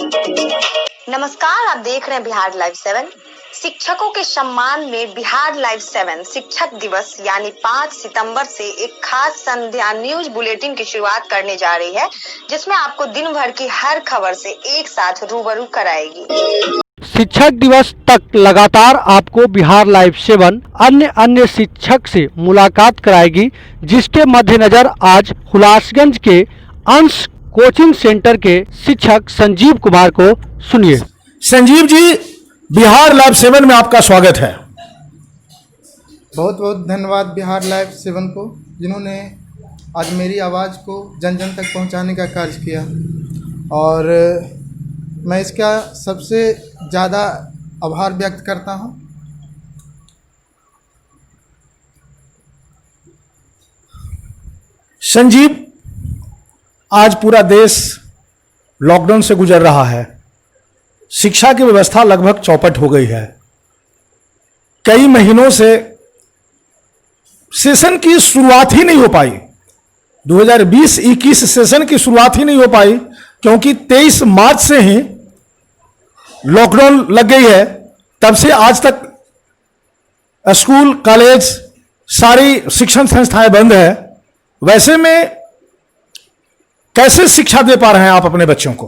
नमस्कार, आप देख रहे हैं बिहार लाइव 7। शिक्षकों के सम्मान में बिहार लाइव 7 शिक्षक दिवस यानी 5 सितंबर से एक खास संध्या न्यूज बुलेटिन की शुरुआत करने जा रही है, जिसमें आपको दिन भर की हर खबर से एक साथ रूबरू कराएगी। शिक्षक दिवस तक लगातार आपको बिहार लाइव 7 अन्य शिक्षक से मुलाकात कराएगी, जिसके मद्देनजर आज हुलासगंज के अंश कोचिंग सेंटर के शिक्षक संजीव कुमार को सुनिए। संजीव जी, बिहार लाइव 7 में आपका स्वागत है। बहुत बहुत धन्यवाद बिहार लाइव 7 को, जिन्होंने आज मेरी आवाज़ को जन जन तक पहुंचाने का कार्य किया, और मैं इसका सबसे ज़्यादा आभार व्यक्त करता हूं। संजीव, आज पूरा देश लॉकडाउन से गुजर रहा है। शिक्षा की व्यवस्था लगभग चौपट हो गई है। कई महीनों से सेशन की शुरुआत ही नहीं हो पाई। 2020-21 सेशन की शुरुआत ही नहीं हो पाई, क्योंकि 23 मार्च से ही लॉकडाउन लग गई है। तब से आज तक स्कूल, कॉलेज, सारी शिक्षण संस्थाएं बंद है। वैसे में कैसे शिक्षा दे पा रहे हैं आप अपने बच्चों को?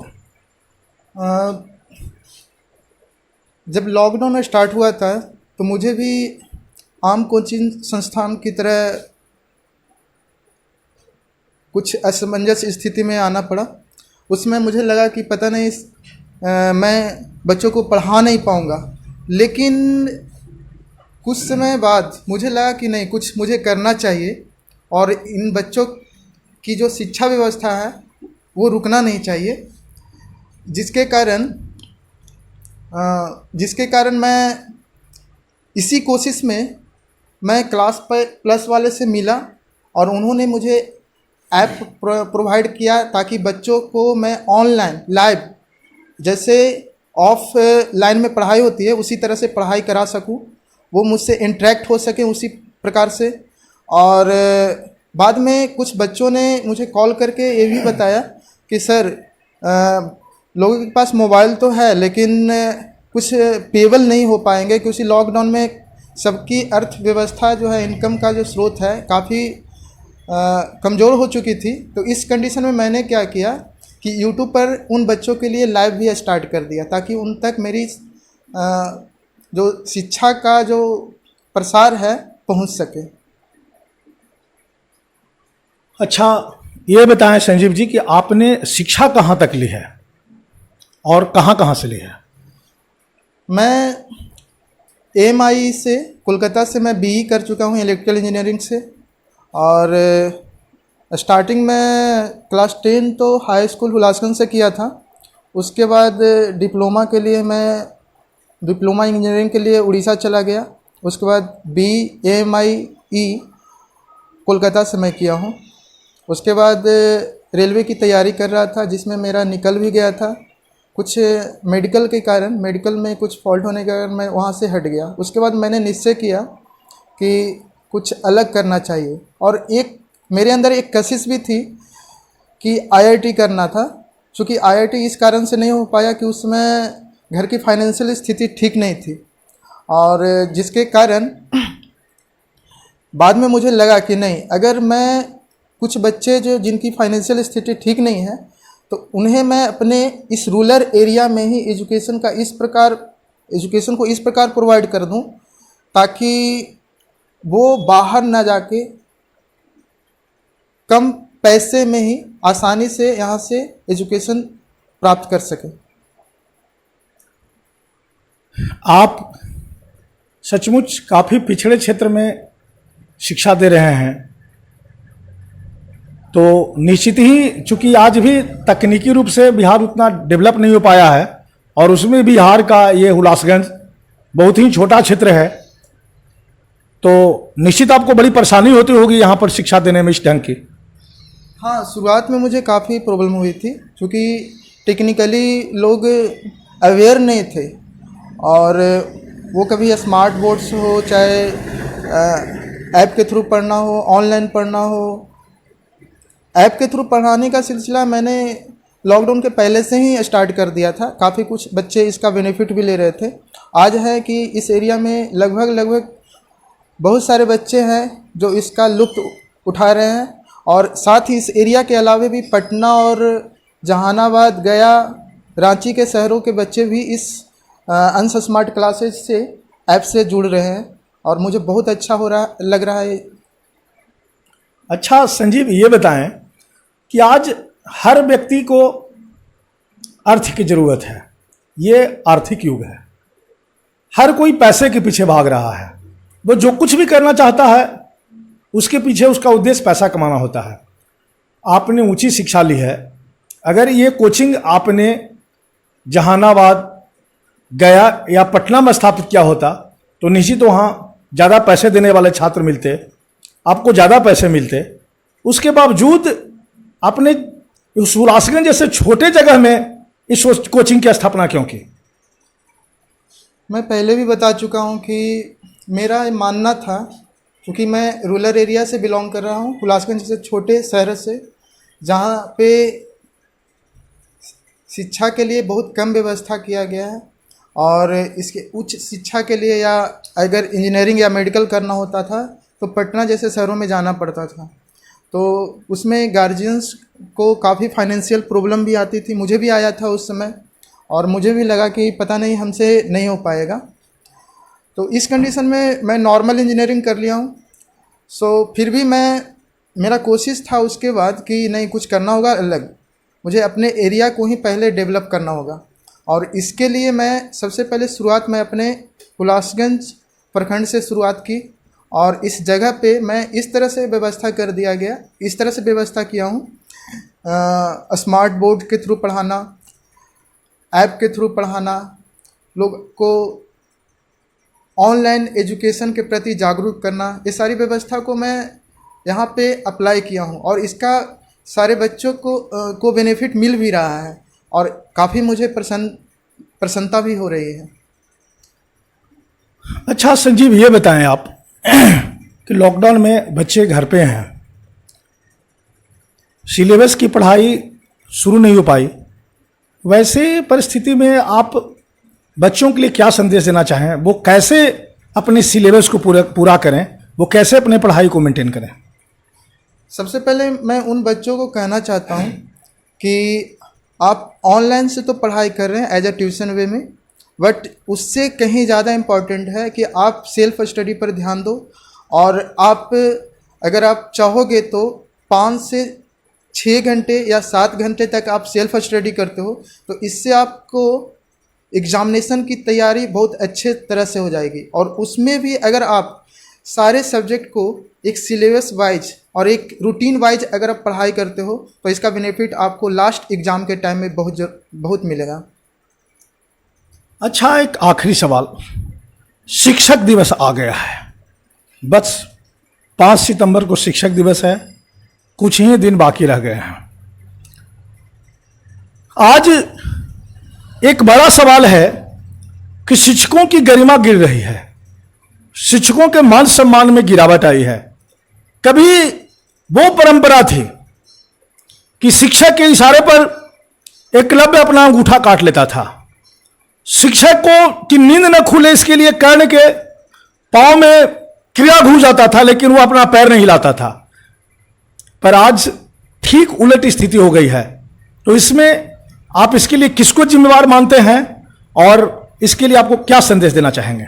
जब लॉकडाउन स्टार्ट हुआ था तो मुझे भी आम कोचिंग संस्थान की तरह कुछ असमंजस स्थिति में आना पड़ा। उसमें मुझे लगा कि पता नहीं मैं बच्चों को पढ़ा नहीं पाऊंगा, लेकिन कुछ समय बाद मुझे लगा कि नहीं, कुछ मुझे करना चाहिए और इन बच्चों की जो शिक्षा व्यवस्था है वो रुकना नहीं चाहिए, जिसके कारण मैं इसी कोशिश में मैं क्लास प्लस वाले से मिला और उन्होंने मुझे ऐप प्रोवाइड किया, ताकि बच्चों को मैं ऑनलाइन लाइव, जैसे ऑफ लाइन में पढ़ाई होती है उसी तरह से पढ़ाई करा सकूं, वो मुझसे इंटरेक्ट हो सके उसी प्रकार से। और बाद में कुछ बच्चों ने मुझे कॉल करके ये भी बताया कि सर, लोगों के पास मोबाइल तो है लेकिन कुछ पेबल नहीं हो पाएंगे, क्योंकि लॉकडाउन में सबकी अर्थव्यवस्था जो है, इनकम का जो स्रोत है, काफ़ी कमज़ोर हो चुकी थी। तो इस कंडीशन में मैंने क्या किया कि यूट्यूब पर उन बच्चों के लिए लाइव भी स्टार्ट कर दिया, ताकि उन तक मेरी जो शिक्षा का जो प्रसार है पहुंच सके। अच्छा, ये बताएं संजीव जी कि आपने शिक्षा कहाँ तक ली है और कहाँ से ली है? मैं AMI से, कोलकाता से मैं BE कर चुका हूँ इलेक्ट्रिकल इंजीनियरिंग से। और स्टार्टिंग में क्लास 10 तो हाई स्कूल हुलासगंज से किया था। उसके बाद डिप्लोमा के लिए मैं डिप्लोमा इंजीनियरिंग के लिए उड़ीसा चला गया। उसके बाद BE AMI कोलकाता से मैं किया हूँ। उसके बाद रेलवे की तैयारी कर रहा था, जिसमें मेरा निकल भी गया था। कुछ मेडिकल में कुछ फॉल्ट होने के कारण मैं वहाँ से हट गया। उसके बाद मैंने निश्चय किया कि कुछ अलग करना चाहिए, और मेरे अंदर एक कशिश भी थी कि IIT करना था। क्योंकि IIT इस कारण से नहीं हो पाया कि उसमें घर की फाइनेंशियल स्थिति ठीक नहीं थी, और जिसके कारण बाद में मुझे लगा कि नहीं, अगर मैं कुछ बच्चे जिनकी फाइनेंशियल स्थिति ठीक नहीं है, तो उन्हें मैं अपने इस रूरल एरिया में ही एजुकेशन को इस प्रकार प्रोवाइड कर दूं, ताकि वो बाहर ना जाके कम पैसे में ही आसानी से यहाँ से एजुकेशन प्राप्त कर सके। आप सचमुच काफ़ी पिछड़े क्षेत्र में शिक्षा दे रहे हैं, तो निश्चित ही, चूंकि आज भी तकनीकी रूप से बिहार उतना डेवलप नहीं हो पाया है, और उसमें बिहार का ये हुलासगंज बहुत ही छोटा क्षेत्र है, तो निश्चित आपको बड़ी परेशानी होती होगी यहाँ पर शिक्षा देने में इस ढंग की। हाँ, शुरुआत में मुझे काफ़ी प्रॉब्लम हुई थी, क्योंकि टेक्निकली लोग अवेयर नहीं थे, और वो कभी स्मार्ट बोर्ड्स हो, चाहे ऐप के थ्रू पढ़ना हो, ऑनलाइन पढ़ना हो। ऐप के थ्रू पढ़ाने का सिलसिला मैंने लॉकडाउन के पहले से ही स्टार्ट कर दिया था। काफ़ी कुछ बच्चे इसका बेनिफिट भी ले रहे थे। आज है कि इस एरिया में लगभग बहुत सारे बच्चे हैं जो इसका लुत्फ़ उठा रहे हैं, और साथ ही इस एरिया के अलावा भी पटना और जहानाबाद, गया, रांची के शहरों के बच्चे भी इस अंश स्मार्ट क्लासेज से ऐप से जुड़ रहे हैं, और मुझे बहुत अच्छा लग रहा है। अच्छा संजीव, ये बताएं कि आज हर व्यक्ति को अर्थ की ज़रूरत है। ये आर्थिक युग है, हर कोई पैसे के पीछे भाग रहा है। वो जो कुछ भी करना चाहता है उसके पीछे उसका उद्देश्य पैसा कमाना होता है। आपने ऊंची शिक्षा ली है, अगर ये कोचिंग आपने जहानाबाद, गया या पटना में स्थापित किया होता तो निश्चित वहाँ ज़्यादा पैसे देने वाले छात्र मिलते, आपको ज़्यादा पैसे मिलते। उसके बावजूद आपने उस हुलासगंज जैसे छोटे जगह में इस कोचिंग की स्थापना क्यों की? मैं पहले भी बता चुका हूँ कि मेरा मानना था, क्योंकि मैं रूरल एरिया से बिलोंग कर रहा हूँ, हुलासगंज जैसे छोटे शहर से, जहाँ पे शिक्षा के लिए बहुत कम व्यवस्था किया गया है, और इसके उच्च शिक्षा के लिए या अगर इंजीनियरिंग या मेडिकल करना होता था तो पटना जैसे शहरों में जाना पड़ता था। तो उसमें गार्जियंस को काफ़ी फाइनेंशियल प्रॉब्लम भी आती थी, मुझे भी आया था उस समय, और मुझे भी लगा कि पता नहीं हमसे नहीं हो पाएगा। तो इस कंडीशन में मैं नॉर्मल इंजीनियरिंग कर लिया हूँ। फिर भी मेरा कोशिश था उसके बाद कि नहीं, कुछ करना होगा अलग, मुझे अपने एरिया को ही पहले डेवलप करना होगा। और इसके लिए मैं सबसे पहले शुरुआत मैं अपने हुलासगंज प्रखंड से शुरुआत की, और इस जगह पे मैं इस तरह से व्यवस्था कर दिया गया, इस तरह से व्यवस्था किया हूँ, स्मार्ट बोर्ड के थ्रू पढ़ाना, ऐप के थ्रू पढ़ाना, लोग को ऑनलाइन एजुकेशन के प्रति जागरूक करना, ये सारी व्यवस्था को मैं यहाँ पे अप्लाई किया हूँ, और इसका सारे बच्चों को बेनिफिट मिल भी रहा है, और काफ़ी मुझे प्रसन्नता भी हो रही है। अच्छा संजीव, ये बताएं आप कि लॉकडाउन में बच्चे घर पे हैं, सिलेबस की पढ़ाई शुरू नहीं हो पाई, वैसे परिस्थिति में आप बच्चों के लिए क्या संदेश देना चाहें? वो कैसे अपने सिलेबस को पूरा करें, वो कैसे अपने पढ़ाई को मेंटेन करें? सबसे पहले मैं उन बच्चों को कहना चाहता हूँ कि आप ऑनलाइन से तो पढ़ाई कर रहे हैं एज अ ट्यूशन वे में, बट उससे कहीं ज़्यादा इम्पॉर्टेंट है कि आप सेल्फ स्टडी पर ध्यान दो। और आप अगर आप चाहोगे तो 5 से 6 घंटे या 7 घंटे तक आप सेल्फ स्टडी करते हो, तो इससे आपको एग्ज़ामिनेशन की तैयारी बहुत अच्छे तरह से हो जाएगी। और उसमें भी अगर आप सारे सब्जेक्ट को एक सिलेबस वाइज और एक रूटीन वाइज अगर आप पढ़ाई करते हो तो इसका बेनिफिट आपको लास्ट एग्ज़ाम के टाइम में बहुत मिलेगा। अच्छा, एक आखिरी सवाल, शिक्षक दिवस आ गया है, बस 5 सितंबर को शिक्षक दिवस है, कुछ ही दिन बाकी रह गए हैं। आज एक बड़ा सवाल है कि शिक्षकों की गरिमा गिर रही है, शिक्षकों के मान सम्मान में गिरावट आई है। कभी वो परंपरा थी कि शिक्षक के इशारे पर एकलव्य अपना अंगूठा काट लेता था, शिक्षक को कि नींद न खुले इसके लिए कर्ण के पांव में क्रिया घुस जाता था, लेकिन वो अपना पैर नहीं हिलाता था। पर आज ठीक उलट स्थिति हो गई है, तो इसमें आप इसके लिए किसको जिम्मेवार मानते हैं और इसके लिए आपको क्या संदेश देना चाहेंगे?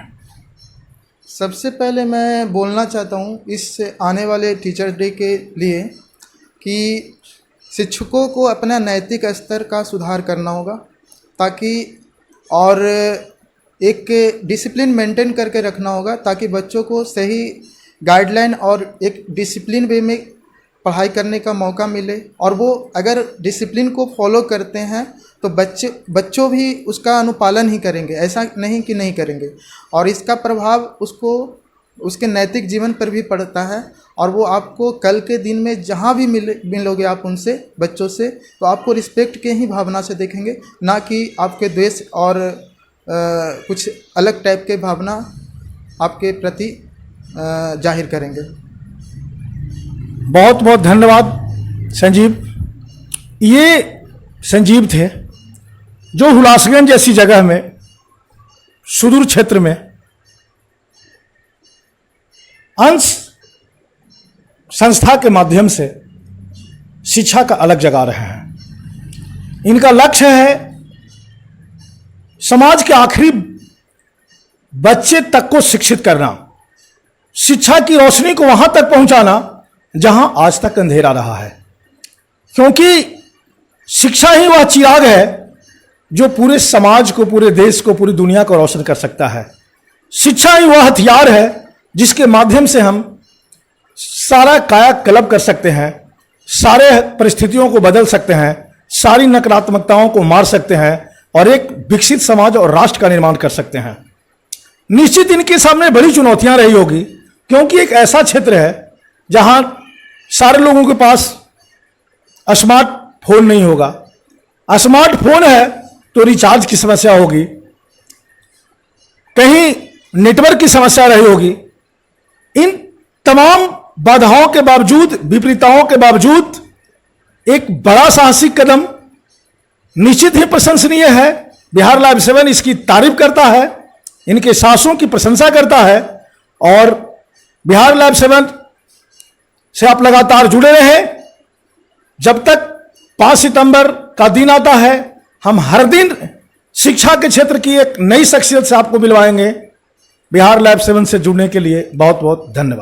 सबसे पहले मैं बोलना चाहता हूँ इस आने वाले टीचर्स डे के लिए कि शिक्षकों को अपना नैतिक स्तर का सुधार करना होगा, ताकि और एक डिसिप्लिन मेंटेन करके रखना होगा, ताकि बच्चों को सही गाइडलाइन और एक डिसिप्लिन वे में पढ़ाई करने का मौका मिले। और वो अगर डिसिप्लिन को फॉलो करते हैं तो बच्चों भी उसका अनुपालन ही करेंगे, ऐसा नहीं कि नहीं करेंगे। और इसका प्रभाव उसको उसके नैतिक जीवन पर भी पड़ता है, और वो आपको कल के दिन में जहाँ भी मिलोगे आप उनसे, बच्चों से, तो आपको रिस्पेक्ट के ही भावना से देखेंगे, ना कि आपके द्वेष और कुछ अलग टाइप के भावना आपके प्रति जाहिर करेंगे। बहुत बहुत धन्यवाद संजीव। ये संजीव थे, जो हुलासगंज जैसी जगह में, सुदूर क्षेत्र में अंश संस्था के माध्यम से शिक्षा का अलग जगा रहे हैं। इनका लक्ष्य है समाज के आखिरी बच्चे तक को शिक्षित करना, शिक्षा की रोशनी को वहां तक पहुंचाना जहां आज तक अंधेरा रहा है, क्योंकि शिक्षा ही वह चिराग है जो पूरे समाज को, पूरे देश को, पूरी दुनिया को रोशन कर सकता है। शिक्षा ही वह हथियार है जिसके माध्यम से हम सारा कायाकल्प कर सकते हैं, सारे परिस्थितियों को बदल सकते हैं, सारी नकारात्मकताओं को मार सकते हैं और एक विकसित समाज और राष्ट्र का निर्माण कर सकते हैं। निश्चित इनके सामने बड़ी चुनौतियां रही होगी, क्योंकि एक ऐसा क्षेत्र है जहां सारे लोगों के पास स्मार्टफोन नहीं होगा। स्मार्टफोन है तो रिचार्ज की समस्या होगी, कहीं नेटवर्क की समस्या रही होगी। इन तमाम बाधाओं के बावजूद, विपरीतताओं के बावजूद एक बड़ा साहसिक कदम निश्चित ही प्रशंसनीय है। बिहार लाइव 7 इसकी तारीफ करता है, इनके साहसों की प्रशंसा करता है और बिहार लाइव 7 से आप लगातार जुड़े रहे। जब तक 5 सितंबर का दिन आता है, हम हर दिन शिक्षा के क्षेत्र की एक नई शख्सियत से आपको मिलवाएंगे। बिहार लाइव 7 से जुड़ने के लिए बहुत बहुत धन्यवाद।